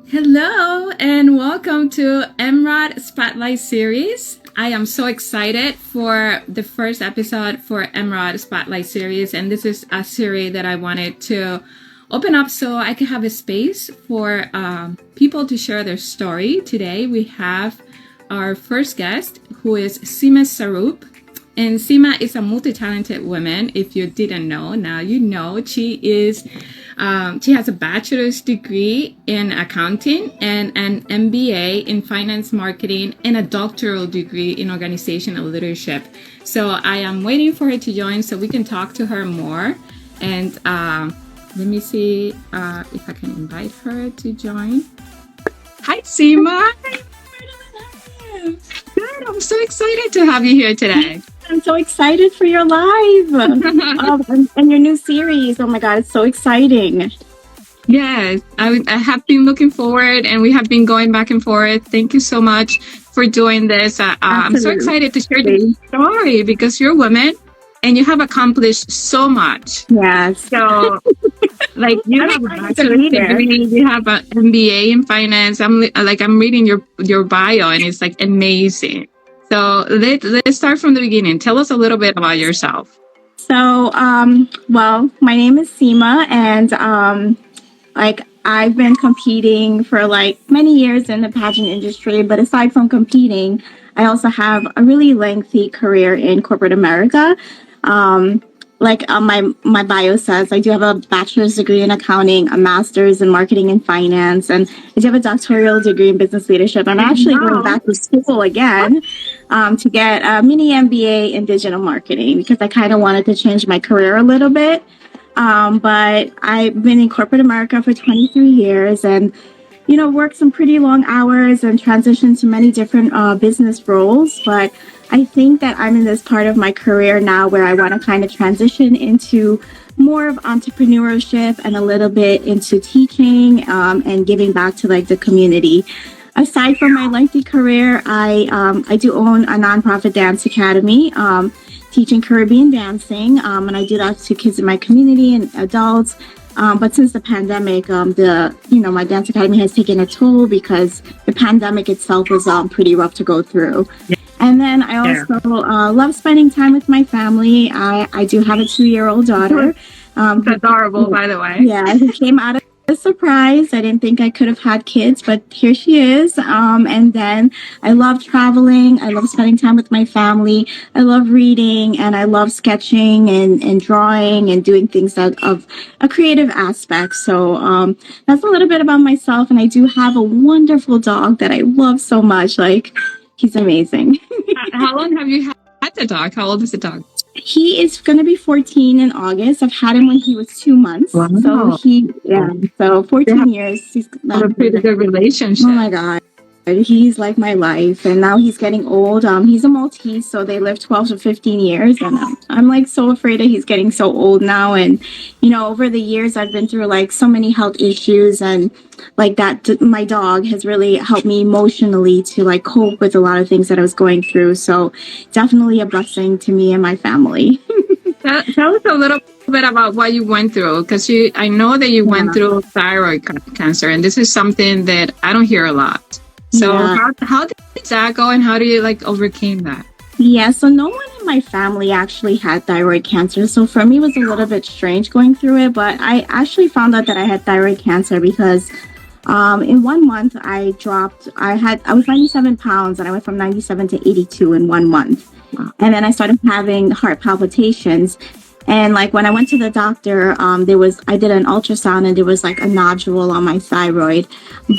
Hello and welcome to Emrod Spotlight Series. I am so excited for the first episode for Emrod Spotlight Series, and this is a series that I wanted to open up so I could have a space for people to share their story. Today we have our first guest, who is Seema Saroop. And Seema is a multi-talented woman. If you didn't know, now you know. She has a bachelor's degree in accounting and an MBA in finance marketing and a doctoral degree in organizational leadership. So I am waiting for her to join so we can talk to her more. And let me see if I can invite her to join. Hi, Seema. Good. I'm so excited to have you here today. I'm so excited for your live and your new series. Oh my God, it's so exciting. Yes, I have been looking forward, and we have been going back and forth. Thank you so much for doing this. I'm so excited to share your story because you're a woman and you have accomplished so much. Yes. So, like, you have a bachelor's degree, you have an MBA in finance. I'm reading your bio, and it's like amazing. So let's start from the beginning. Tell us a little bit about yourself. So, well, my name is Seema, and I've been competing for many years in the pageant industry. But aside from competing, I also have a really lengthy career in corporate America. My bio says, I do have a bachelor's degree in accounting, a master's in marketing and finance, and I do have a doctoral degree in business leadership. I'm actually going back to school again to get a mini MBA in digital marketing because I kind of wanted to change my career a little bit. But I've been in corporate America for 23 years and, worked some pretty long hours and transitioned to many different business roles. But I think that I'm in this part of my career now where I want to kind of transition into more of entrepreneurship and a little bit into teaching and giving back to the community. Aside from my lengthy career, I do own a nonprofit dance academy, teaching Caribbean dancing, and I do that to kids in my community and adults. But since the pandemic, my dance academy has taken a toll because the pandemic itself was pretty rough to go through. And then I also love spending time with my family. I do have a 2-year-old daughter. It's adorable, by the way. Yeah, who came out of a surprise. I didn't think I could have had kids, but here she is. And then I love traveling. I love spending time with my family. I love reading, and I love sketching and drawing and doing things that of a creative aspect. So that's a little bit about myself. And I do have a wonderful dog that I love so much. He's amazing. How long have you had the dog? How old is the dog? He is going to be 14 in August. I've had him when he was 2 months. Wow. So 14 years. He's a pretty good relationship. Oh my God. He's like my life. And now he's getting old. He's a Maltese, so they live 12 to 15 years. And I'm so afraid that he's getting so old now. And, over the years, I've been through so many health issues, and my dog has really helped me emotionally to cope with a lot of things that I was going through. So definitely a blessing to me and my family. Tell us a little bit about what you went through, because I know that you went through thyroid cancer, and this is something that I don't hear a lot. So how did that go, and how do you overcame that? Yeah, so no one in my family actually had thyroid cancer. So for me, it was a little bit strange going through it. But I actually found out that I had thyroid cancer because in 1 month I was 97 pounds, and I went from 97 to 82 in 1 month. And then I started having heart palpitations. And when I went to the doctor, I did an ultrasound, and there was a nodule on my thyroid.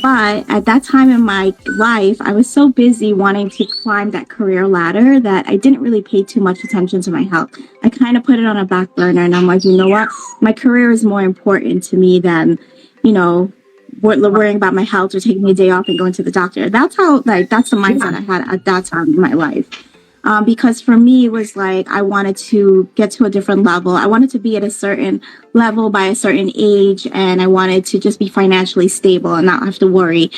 But at that time in my life, I was so busy wanting to climb that career ladder that I didn't really pay too much attention to my health. I kind of put it on a back burner, and I'm like, you know what? My career is more important to me than, worrying about my health or taking a day off and going to the doctor. That's that's the mindset I had at that time in my life. Because for me, it was I wanted to get to a different level. I wanted to be at a certain level by a certain age, and I wanted to just be financially stable and not have to worry.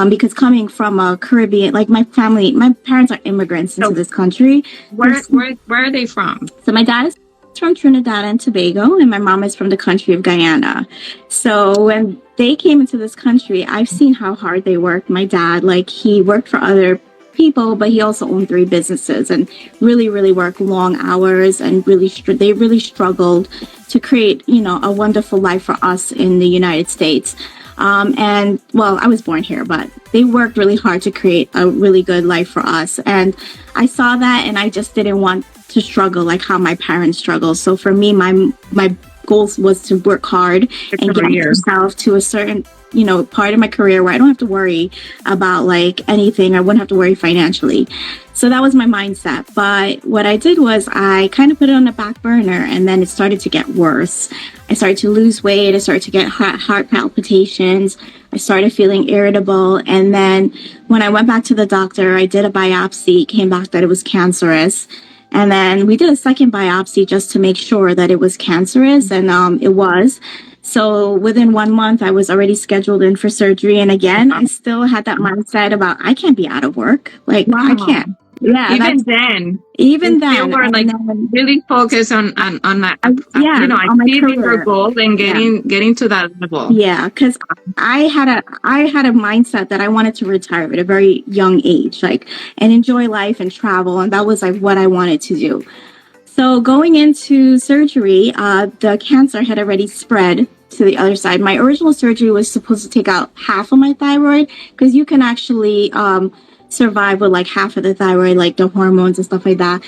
Because coming from a Caribbean, my parents are immigrants into this country. Where are they from? So my dad is from Trinidad and Tobago, and my mom is from the country of Guyana. So when they came into this country, I've seen how hard they worked. My dad, like, he worked for other people, but he also owned 3 businesses and really, really worked long hours, and they really struggled to create, a wonderful life for us in the United States. And well, I was born here, but they worked really hard to create a really good life for us. And I saw that, and I just didn't want to struggle like how my parents struggled. So for me, my goal was to work hard and get myself to a certain, part of my career where I don't have to worry about like anything. I wouldn't have to worry financially. So that was my mindset. But what I did was I kind of put it on the back burner, and then it started to get worse. I started to lose weight. I started to get heart palpitations. I started feeling irritable. And then when I went back to the doctor, I did a biopsy. It came back that it was cancerous. And then we did a second biopsy just to make sure that it was cancerous, and it was. So within 1 month, I was already scheduled in for surgery. And again, I still had that mindset about I can't be out of work. Like, wow. I can't. Yeah. Even then, were like really focused on that. Achieving your goal and getting to that level. Yeah, because I had a mindset that I wanted to retire at a very young age, like, and enjoy life and travel, and that was like what I wanted to do. So going into surgery, the cancer had already spread to the other side. My original surgery was supposed to take out half of my thyroid, because you can actually survive with like half of the thyroid, like the hormones and stuff like that.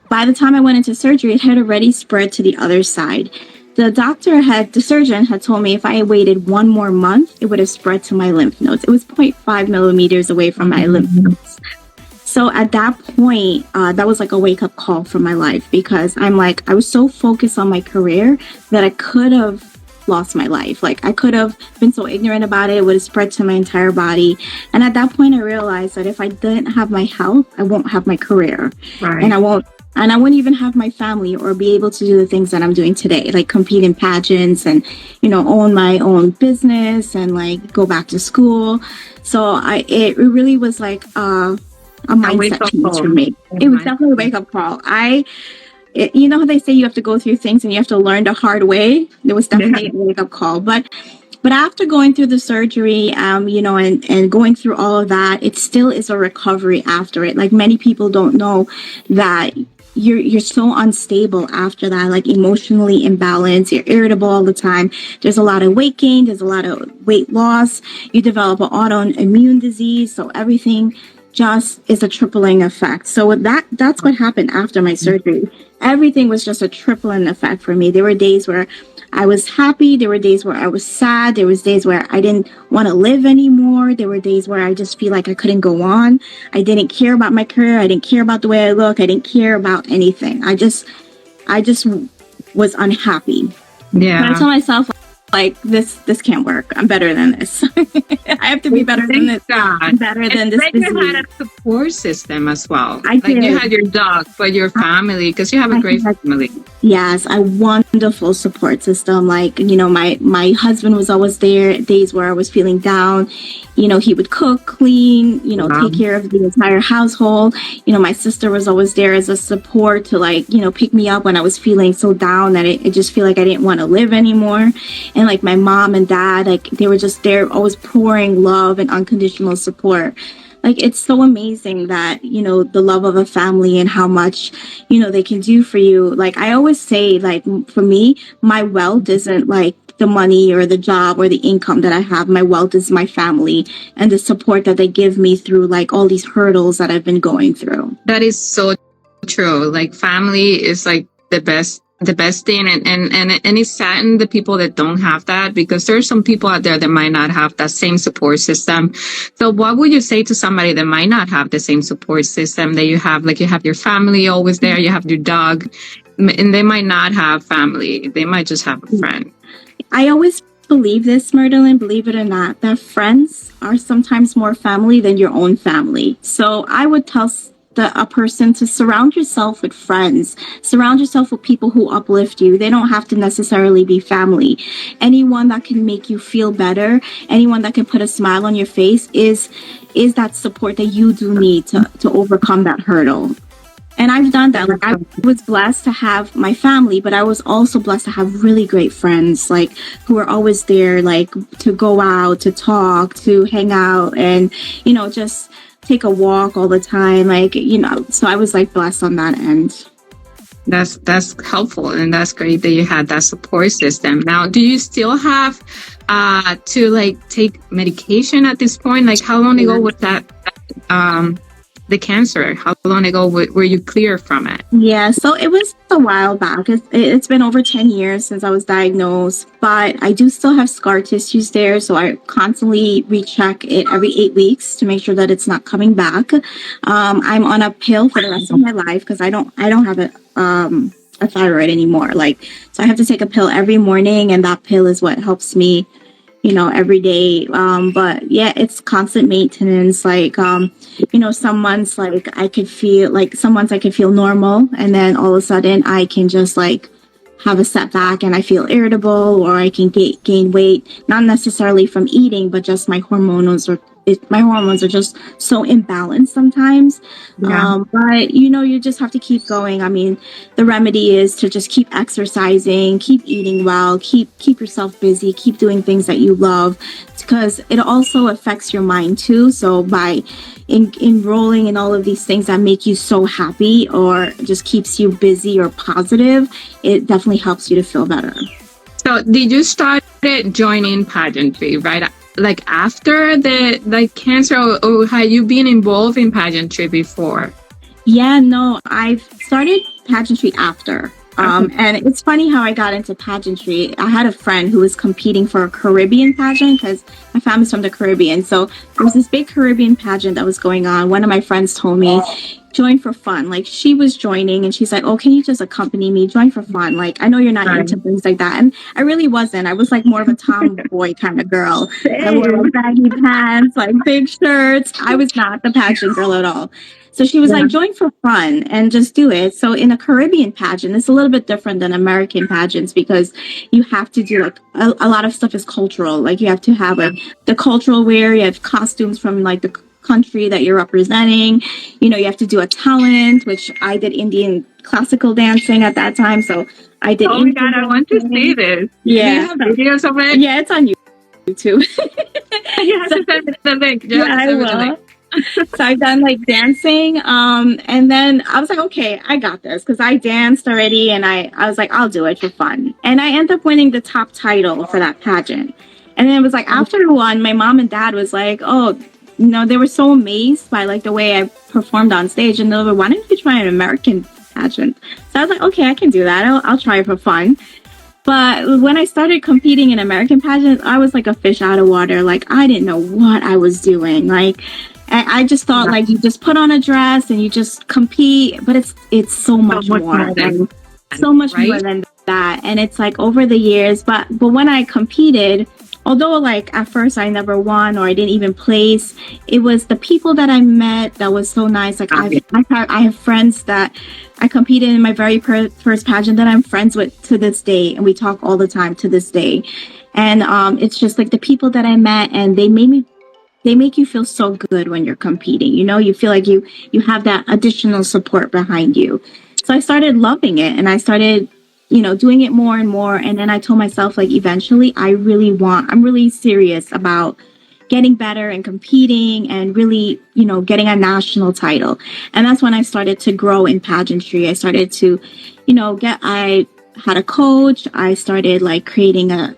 By the time I went into surgery, it had already spread to the other side. The surgeon had told me if I waited 1 more month, it would have spread to my lymph nodes. It was 0.5 millimeters away from my lymph nodes. So at that point, that was like a wake-up call for my life, because I was so focused on my career that I could have lost my life. Like, I could have been so ignorant about it. It would have spread to my entire body. And at that point, I realized that if I didn't have my health, I won't have my career. Right. And I wouldn't even have my family or be able to do the things that I'm doing today, like compete in pageants and, own my own business and like go back to school. So it really was like a mindset change for me. It was definitely a wake-up call. How they say you have to go through things and you have to learn the hard way? There was definitely a wake-up call. But after going through the surgery, and going through all of that, it still is a recovery after it. Like, many people don't know that you're so unstable after that, like emotionally imbalanced. You're irritable all the time. There's a lot of weight gain. There's a lot of weight loss. You develop an autoimmune disease. So everything just is a tripling effect. So that's what happened after my surgery. Everything was just a tripling effect for me. There were days where I was happy. There were days where I was sad. There was days where I didn't want to live anymore. There were days where I just feel like I couldn't go on. I didn't care about my career. I didn't care about the way I look. I didn't care about anything. I just was unhappy. Yeah. And I told myself, like, this can't work. I'm better than this. I have to be better than this. I'm better than this. You had a support system as well. You had your dog, but your family, because you have a great family. Yes, a wonderful support system. Like, my husband was always there. Days where I was feeling down, he would cook, clean, take care of the entire household. My sister was always there as a support to, like, pick me up when I was feeling so down that it just feel like I didn't want to live anymore. And like my mom and dad, like, they were just there, always pouring love and unconditional support. Like, it's so amazing that, the love of a family and how much, they can do for you. Like, I always say, like, for me, my wealth isn't like the money or the job or the income that I have. My wealth is my family and the support that they give me through, like, all these hurdles that I've been going through. That is so true. Like, family is like the best thing, and it's saddened the people that don't have that, because there's some people out there that might not have that same support system. So what would you say to somebody that might not have the same support system that you have? Like, you have your family always there, you have your dog, and they might not have family. They might just have a friend. I always believe this, Myrtleyn, believe it or not, that friends are sometimes more family than your own family. So I would tell a person to surround yourself with friends, surround yourself with people who uplift you. They don't have to necessarily be family. Anyone that can make you feel better, anyone that can put a smile on your face is that support that you do need to overcome that hurdle. And I've done that. Like, I was blessed to have my family, but I was also blessed to have really great friends, like, who were always there, like, to go out, to talk, to hang out, and, you know, just take a walk all the time. Like, you know, so I was like blessed on that end. That's helpful, and that's great that you had that support system. Now, do you still have to like take medication at this point? Like, how long ago was that the cancer? How long ago were you clear from it? Yeah, so it was a while back. It's been over 10 years since I was diagnosed, but I do still have scar tissues there. So I constantly recheck it every 8 weeks to make sure that it's not coming back. I'm on a pill for the rest of my life because I don't have a thyroid anymore. Like, so I have to take a pill every morning, and that pill is what helps me, you know, every day. But yeah, it's constant maintenance. Like, you know, some months like I could feel normal, and then all of a sudden I can just like have a setback and I feel irritable, or I can gain weight, not necessarily from eating, but just my hormones are just so imbalanced sometimes. Yeah. But you know, you just have to keep going. I mean, the remedy is to just keep exercising, keep eating well, keep yourself busy, keep doing things that you love, because it also affects your mind too. So by enrolling in all of these things that make you so happy or just keeps you busy or positive, it definitely helps you to feel better. So did you start joining pageantry right like after the cancer, or had you been involved in pageantry before? Yeah, no, I've started pageantry after. And it's funny how I got into pageantry. I had a friend who was competing for a Caribbean pageant because my family's from the Caribbean. So there was this big Caribbean pageant that was going on. One of my friends told me, join for fun. Like, she was joining and she's like, oh, can you just accompany me? Join for fun. Like, I know you're not into things like that. And I really wasn't. I was like more of a tomboy kind of girl. I wore baggy pants, like big shirts. I was not the pageant girl at all. So she was like, join for fun and just do it. So in a Caribbean pageant, it's a little bit different than American pageants because you have to do like a lot of stuff is cultural. Like, you have to have like the cultural wear, you have costumes from like the country that you're representing. You know, you have to do a talent, which I did Indian classical dancing at that time. So I did. Oh my God, I want to see this. Yeah. Do you have videos of it? Yeah, it's on YouTube. You have to send me the link. Yeah, I will. So I've done like dancing, and then I was like, okay, I got this, because I danced already, and I was like, I'll do it for fun. And I ended up winning the top title for that pageant. And then it was like, after I won, my mom and dad was like, oh, you know, they were so amazed by like the way I performed on stage, and they were like, why don't you try an American pageant? So I was like, okay, I can do that. I'll try it for fun. But when I started competing in American pageants, I was like a fish out of water. Like, I didn't know what I was doing. Like, I just thought like you just put on a dress and you just compete, but it's so much more. So much more than that. And it's like over the years, but when I competed, although like at first I never won or I didn't even place, it was the people that I met that was so nice. Like, I have friends that I competed in my very first pageant that I'm friends with to this day, and we talk all the time to this day. And it's just like the people that I met, and they make you feel so good when you're competing. You know, you feel like you have that additional support behind you. So I started loving it, and I started, you know, doing it more and more. And then I told myself, like, eventually I'm really serious about getting better and competing and really, you know, getting a national title. And that's when I started to grow in pageantry. I started to, you know, I had a coach. I started like creating a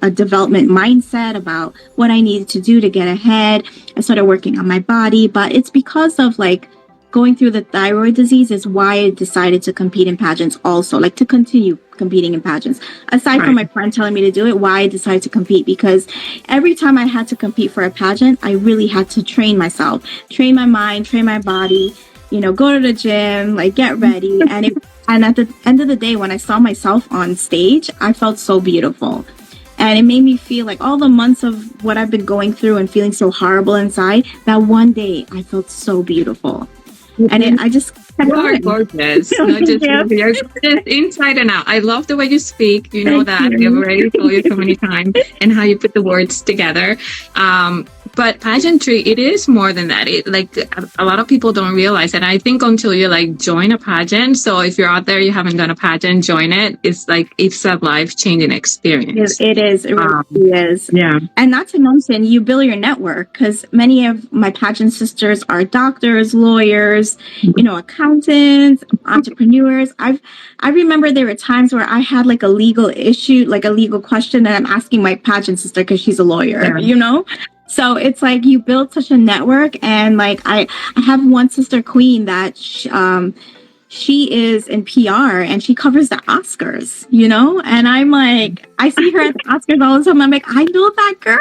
development mindset about what I needed to do to get ahead. I started working on my body, but it's because of like going through the thyroid disease is why I decided to compete in pageants also, like to continue competing in pageants. Aside from my friend telling me to do it, why I decided to compete, because every time I had to compete for a pageant, I really had to train myself, train my mind, train my body, you know, go to the gym, like get ready. And at the end of the day, when I saw myself on stage, I felt so beautiful. And it made me feel like all the months of what I've been going through and feeling so horrible inside, that one day I felt so beautiful. And I just kept going. You are gorgeous. Not just you're gorgeous inside and out. I love the way you speak. You know that. I've already told you so many times, and how you put the words together. But pageantry, it is more than that. It like a lot of people don't realize, and I think until you like join a pageant. So if you're out there, you haven't done a pageant, join it. It's like it's a life-changing experience. It is. It really is. Yeah. And not to mention, you build your network, because many of my pageant sisters are doctors, lawyers, accountants, entrepreneurs. I remember there were times where I had like a legal issue, like a legal question that I'm asking my pageant sister because she's a lawyer, So it's like you build such a network. And like I have one sister, Queen, that she is in PR and she covers the Oscars, and I'm like, I see her at the Oscars all the time. I'm like, I know that girl.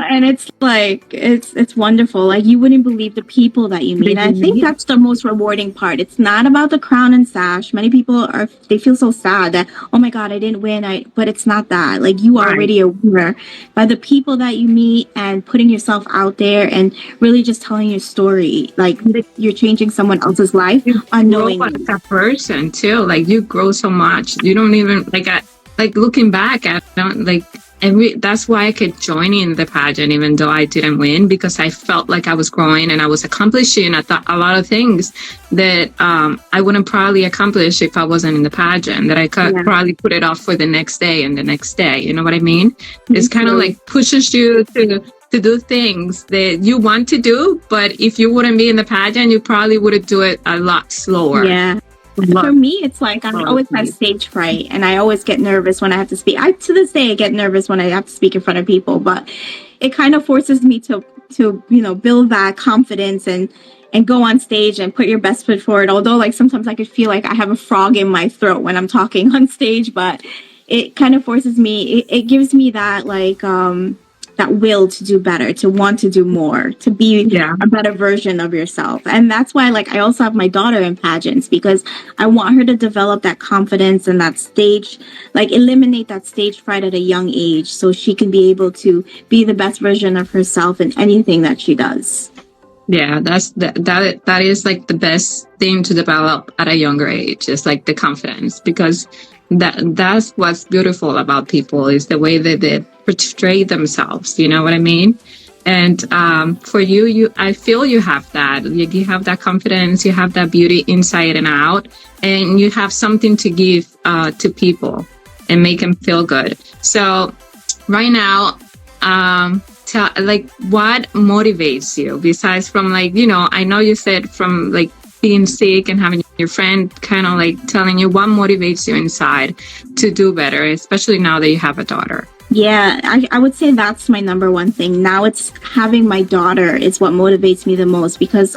And it's like, it's wonderful. Like, you wouldn't believe the people that you meet. And I think that's the most rewarding part. It's not about the crown and sash. Many people they feel so sad that, oh my God, I didn't win. But it's not that. Like, you are already a winner by the people that you meet and putting yourself out there and really just telling your story. Like, you're changing someone else's life unknowingly. As a person too, like you grow so much. You don't even like looking back at that's why I kept joining the pageant even though I didn't win, because I felt like I was growing and I was accomplishing a lot of things that I wouldn't probably accomplish if I wasn't in the pageant, that I could probably put it off for the next day and the next day. You know what I mean? It's kind of like pushes you to do things that you want to do, but if you wouldn't be in the pageant, you probably would do it a lot slower. Yeah. For me, it's like I always have stage fright, and I always get nervous when I have to speak. To this day, I get nervous when I have to speak in front of people, but it kind of forces me to build that confidence and go on stage and put your best foot forward. Although, like, sometimes I could feel like I have a frog in my throat when I'm talking on stage, but it kind of forces me. It gives me that that will to do better, to want to do more, to be a better version of yourself. And that's why, like, I also have my daughter in pageants, because I want her to develop that confidence and that stage, like, eliminate that stage fright at a young age, so she can be able to be the best version of herself in anything that she does. Yeah, that is like the best thing to develop at a younger age, is like the confidence, because that's what's beautiful about people, is the way that they portray themselves. You know what I mean? And for you, I feel you have that. You have that confidence, you have that beauty inside and out, and you have something to give to people and make them feel good. So right now, what motivates you besides from I know you said from like being sick and having your friend kind of like telling you, what motivates you inside to do better, especially now that you have a daughter? Yeah, I would say that's my number one thing. Now it's having my daughter is what motivates me the most, because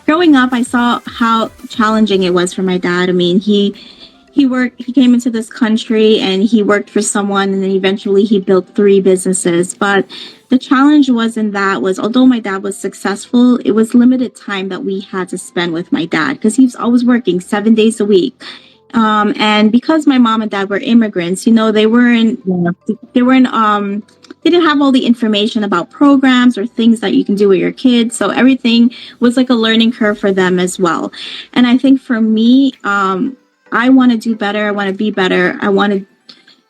growing up, I saw how challenging it was for my dad. I mean, he came into this country and he worked for someone, and then eventually he built 3 businesses. But the challenge was although my dad was successful, it was limited time that we had to spend with my dad, because he was always working 7 days a week. And because my mom and dad were immigrants, they didn't have all the information about programs or things that you can do with your kids. So everything was like a learning curve for them as well. And I think for me, I want to do better. I want to be better. I want to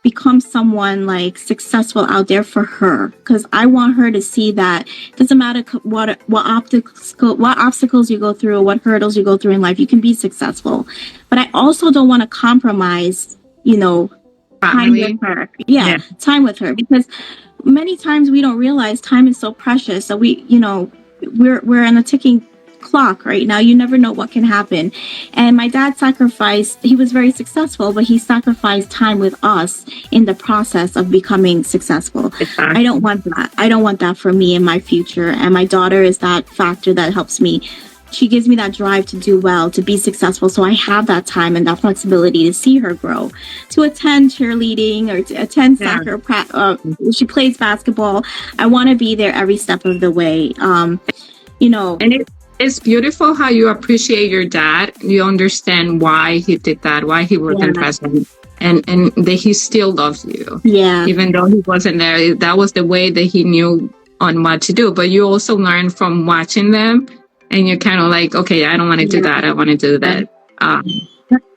become someone like successful out there for her, because I want her to see that it doesn't matter what obstacles you go through, what hurdles you go through in life, you can be successful. But I also don't want to compromise, time with her. Yeah, time with her, because many times we don't realize time is so precious. So we're on a ticking clock right now. You never know what can happen. And my dad he was very successful, but he sacrificed time with us in the process of becoming successful. Exactly. I don't want that. I don't want that for me in my future. And my daughter is that factor that helps me. She gives me that drive to do well, to be successful. So I have that time and that flexibility to see her grow, to attend cheerleading or to attend soccer. She plays basketball. I want to be there every step of the way. And it's beautiful how you appreciate your dad. You understand why he did that, why he wasn't present, and that he still loves you. Yeah. Even though he wasn't there, that was the way that he knew on what to do. But you also learn from watching them, and you're kind of like, okay, I don't want to do that. I want to do that.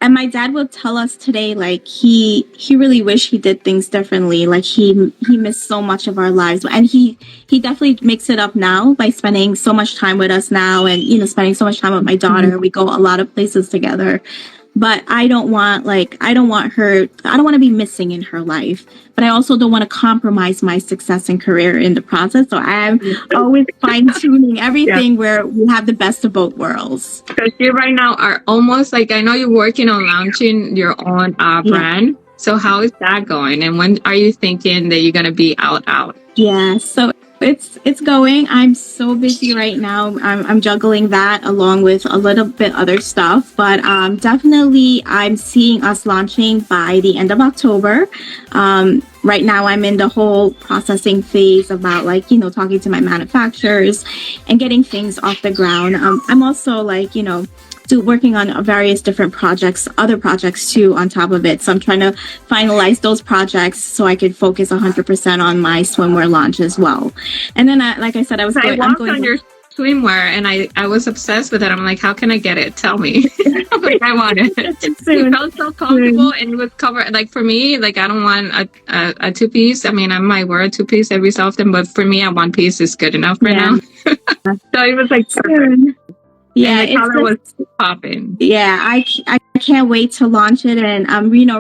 And my dad would tell us today, like he really wished he did things differently. Like he missed so much of our lives, and he definitely makes it up now by spending so much time with us now, and spending so much time with my daughter. We go a lot of places together. But I don't want her, I don't want to be missing in her life, but I also don't want to compromise my success and career in the process. So I'm always fine tuning everything where we have the best of both worlds. Because you right now are almost like, I know you're working on launching your own brand. So how is that going? And when are you thinking that you're going to be out? Yeah, so it's going. I'm so busy right now. I'm juggling that along with a little bit other stuff, but definitely I'm seeing us launching by the end of October. Right now I'm in the whole processing phase about talking to my manufacturers and getting things off the ground. I'm also working on various different projects, other projects too, on top of it. So I'm trying to finalize those projects so I could focus 100% on my swimwear launch as well. And then, like I said, I walked on your swimwear and I was obsessed with it. I'm like, how can I get it? Tell me. Like, I want it. It felt so comfortable and it was covered. Like for me, like I don't want a two-piece. I mean, I might wear a two-piece every so often, but for me, a one-piece is good enough right now. So it was like perfect. Yeah, and the color was popping. Yeah, I can't wait to launch it. And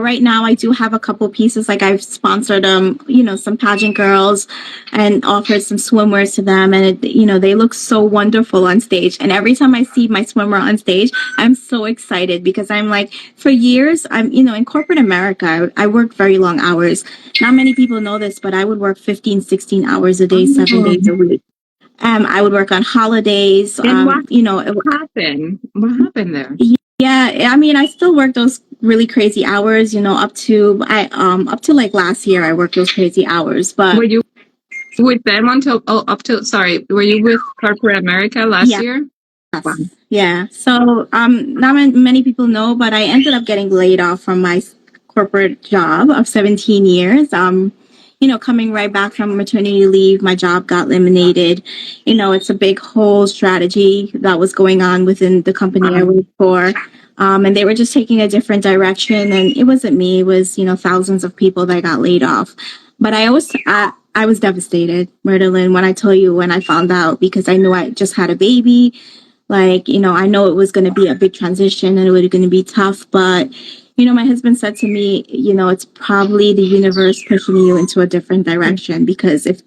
right now I do have a couple pieces. Like I've sponsored some pageant girls and offered some swimwears to them, and they look so wonderful on stage. And every time I see my swimwear on stage, I'm so excited because I'm like, for years I'm in corporate America, I worked very long hours. Not many people know this, but I would work 15, 16 hours a day, 7 days a week. I would work on holidays. And what happened? What happened there? Yeah, I mean, I still work those really crazy hours. Up to like last year, I worked those crazy hours. But were you with them until were you with corporate America last year? Yes. Wow. Yeah. So not many people know, but I ended up getting laid off from my corporate job of 17 years. Coming right back from maternity leave, my job got eliminated. It's a big whole strategy that was going on within the company I worked for. And they were just taking a different direction. And it wasn't me. It was, thousands of people that got laid off. But I was devastated, Myrtleyn, when I found out, because I knew I just had a baby. I know it was going to be a big transition and it was going to be tough, but my husband said to me, it's probably the universe pushing you into a different direction, because if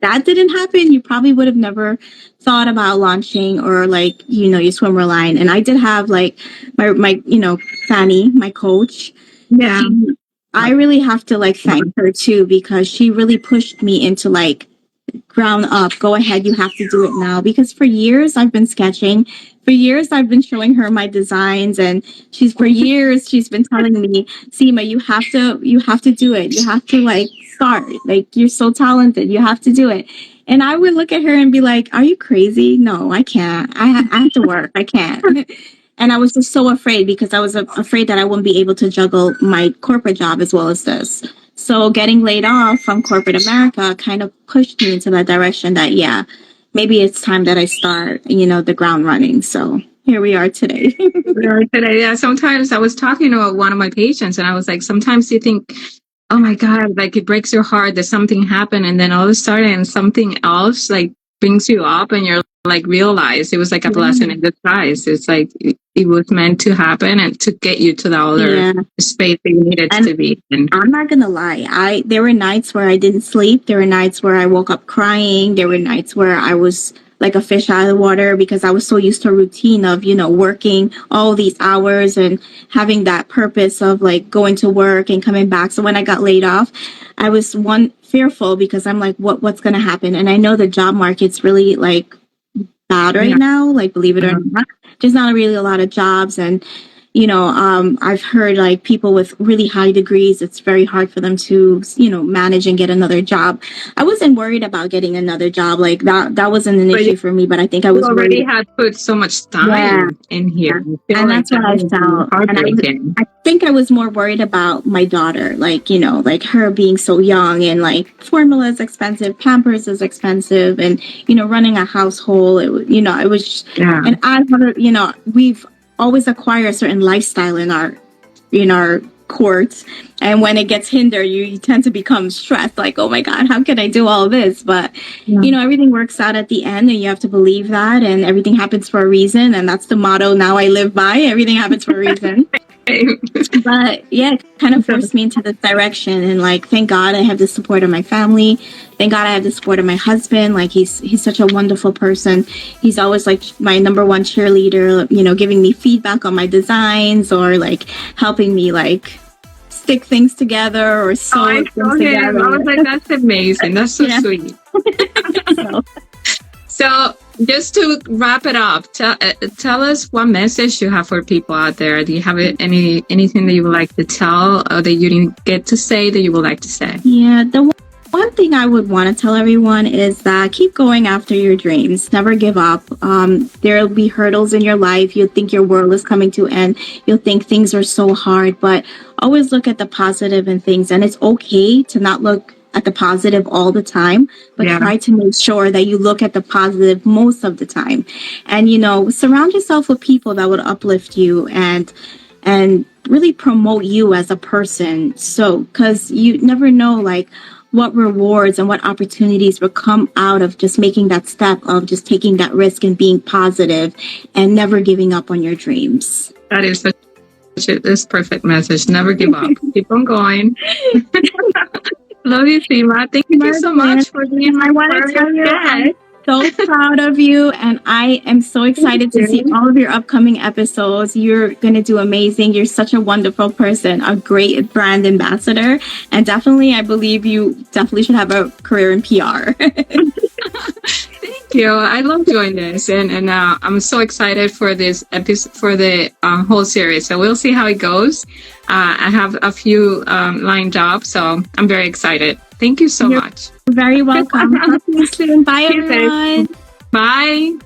that didn't happen, you probably would have never thought about launching or your swimwear line. And I did have my Fanny, my coach. Yeah. I really have to thank her too, because she really pushed me into ground up. Go ahead, you have to do it now. Because for years I've been sketching. For years I've been showing her my designs, and she's been telling me, Seema, you have to do it. You have to start. You're so talented. You have to do it. And I would look at her and be like, are you crazy? No, I can't. I have to work. I can't. And I was just so afraid, because I was afraid that I wouldn't be able to juggle my corporate job as well as this. So getting laid off from corporate America kind of pushed me into that direction that, maybe it's time that I start, the ground running. So here we are today. Yeah. Sometimes I was talking to one of my patients and I was like, sometimes you think, oh my God, it breaks your heart that something happened. And then all of a sudden something else brings you up and you're realize it was a blessing in disguise. It's it was meant to happen and to get you to the other space that you needed to be in. I'm not gonna lie, there were nights where I didn't sleep. There were nights where I woke up crying. There were nights where I was like a fish out of the water, because I was so used to a routine of working all these hours and having that purpose of going to work and coming back. So when I got laid off, I was fearful, because I'm like, what's gonna happen? And I know the job market's really bad right now, believe it or not. There's not really a lot of jobs, and I've heard people with really high degrees, it's very hard for them to manage and get another job. I wasn't worried about getting another job, that wasn't an issue for me, but I think I was already had put so much time in here, and that's what I felt. And I think I was more worried about my daughter, her being so young, and formula is expensive, Pampers is expensive, and running a household, it was and I we've always acquire a certain lifestyle in our courts. And when it gets hindered, you tend to become stressed, like, oh my God, how can I do all this? But, everything works out at the end, and you have to believe that, and everything happens for a reason. And that's the motto now I live by. Everything happens for a reason. But yeah, it kind of forced me into this direction. And like, thank God I have the support of my family. Thank God I have the support of my husband. Like, he's such a wonderful person. He's always like my number one cheerleader, giving me feedback on my designs, or like helping me like stick things together or sew things together. I was like, that's amazing. That's so sweet. So just to wrap it up, tell us what message you have for people out there. Do you have anything that you would like to tell, or that you didn't get to say that you would like to say? Yeah, the one thing I would want to tell everyone is that keep going after your dreams. Never give up. There'll be hurdles in your life. You'll think your world is coming to an end. You'll think things are so hard, but always look at the positive in things. And it's okay to not look at the positive all the time, but try to make sure that you look at the positive most of the time. And, surround yourself with people that would uplift you and really promote you as a person. So, because you never know, like, what rewards and what opportunities will come out of just making that step of just taking that risk and being positive and never giving up on your dreams. That is this perfect message. Never give up. Keep on going. Love you, Seema. Thank you so much for being my guest. So proud of you, and I am so excited to see all of your upcoming episodes. You're going to do amazing. You're such a wonderful person, a great brand ambassador, and definitely, I believe you definitely should have a career in PR. Thank you. I love doing this, and I'm so excited for this episode, for the whole series. So we'll see how it goes. I have a few lined up, so I'm very excited. Thank you so much. You're very welcome. Talk to you soon. Bye, everyone. Bye.